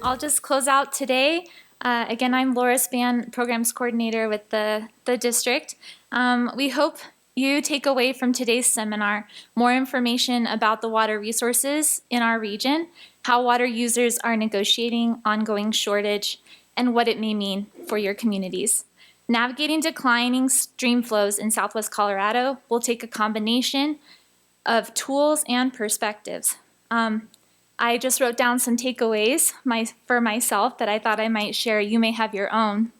I'll just close out today. Again, I'm Laura Spann, Programs Coordinator with the district. We hope you take away from today's seminar more information about the water resources in our region, how water users are negotiating ongoing shortage, and what it may mean for your communities. Navigating declining stream flows in Southwest Colorado will take a combination of tools and perspectives. I just wrote down some takeaways for myself that I thought I might share. You may have your own.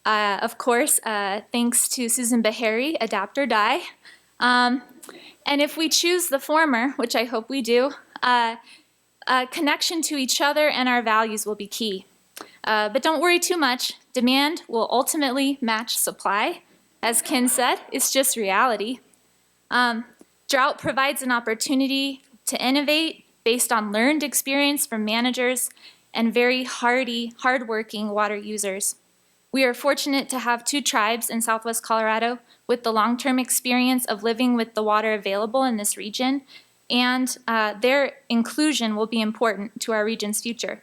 Of course, thanks to Susan Beharry, adapt or die. And if we choose the former, which I hope we do, connection to each other and our values will be key. But don't worry too much. Demand will ultimately match supply. As Ken said, it's just reality. Drought provides an opportunity to innovate based on learned experience from managers and very hardworking water users. We are fortunate to have 2 tribes in Southwest Colorado with the long-term experience of living with the water available in this region, and their inclusion will be important to our region's future.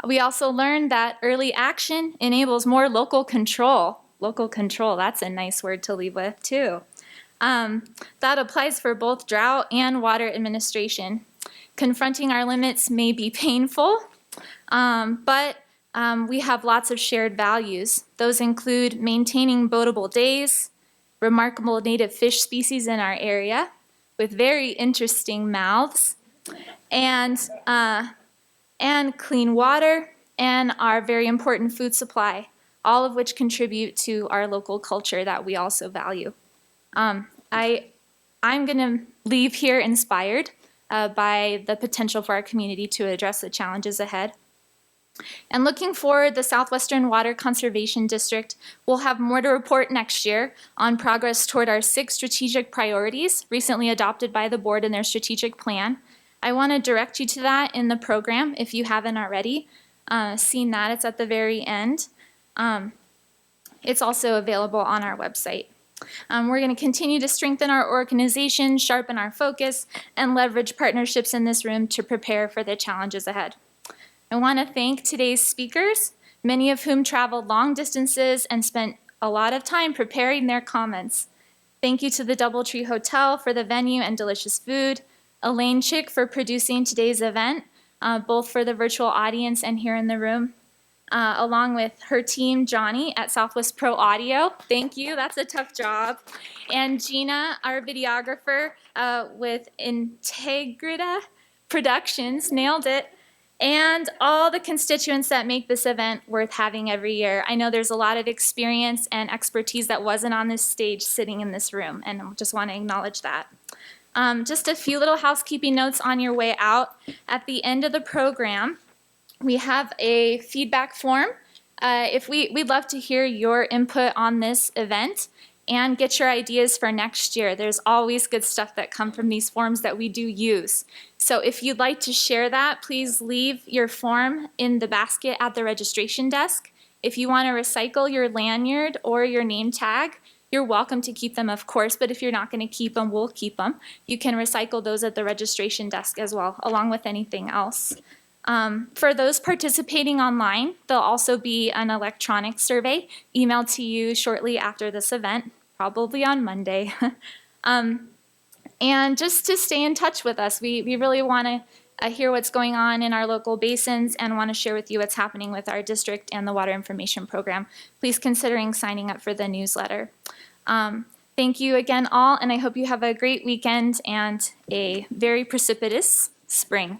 We also learned that early action enables more local control. Local control, that's a nice word to leave with too. That applies for both drought and water administration. Confronting our limits may be painful, but we have lots of shared values. Those include maintaining boatable days, remarkable native fish species in our area with very interesting mouths, and clean water, and our very important food supply, all of which contribute to our local culture that we also value. I'm going to leave here inspired by the potential for our community to address the challenges ahead. And looking forward, the Southwestern Water Conservation District will have more to report next year on progress toward our 6 strategic priorities recently adopted by the board in their strategic plan. I want to direct you to that in the program if you haven't already seen that. It's at the very end. It's also available on our website. We're going to continue to strengthen our organization, sharpen our focus, and leverage partnerships in this room to prepare for the challenges ahead. I want to thank today's speakers, many of whom traveled long distances and spent a lot of time preparing their comments. Thank you to the DoubleTree Hotel for the venue and delicious food, Elaine Chick for producing today's event, both for the virtual audience and here in the room, along with her team, Johnny at Southwest Pro Audio. Thank you, that's a tough job. And Gina, our videographer with Integrita Productions, nailed it. And all the constituents that make this event worth having every year. I know there's a lot of experience and expertise that wasn't on this stage sitting in this room, and I just want to acknowledge that. Just a few little housekeeping notes on your way out. At the end of the program, we have a feedback form. We'd love to hear your input on this event and get your ideas for next year. There's always good stuff that come from these forms that we do use. So if you'd like to share that, please leave your form in the basket at the registration desk. If you want to recycle your lanyard or your name tag, you're welcome to keep them, of course, but if you're not going to keep them, we'll keep them. You can recycle those at the registration desk as well, along with anything else. For those participating online, there'll also be an electronic survey emailed to you shortly after this event, probably on Monday. And just to stay in touch with us, we really want to hear what's going on in our local basins and want to share with you what's happening with our district and the Water Information Program. Please considering signing up for the newsletter. Thank you again all, and I hope you have a great weekend and a very precipitous spring.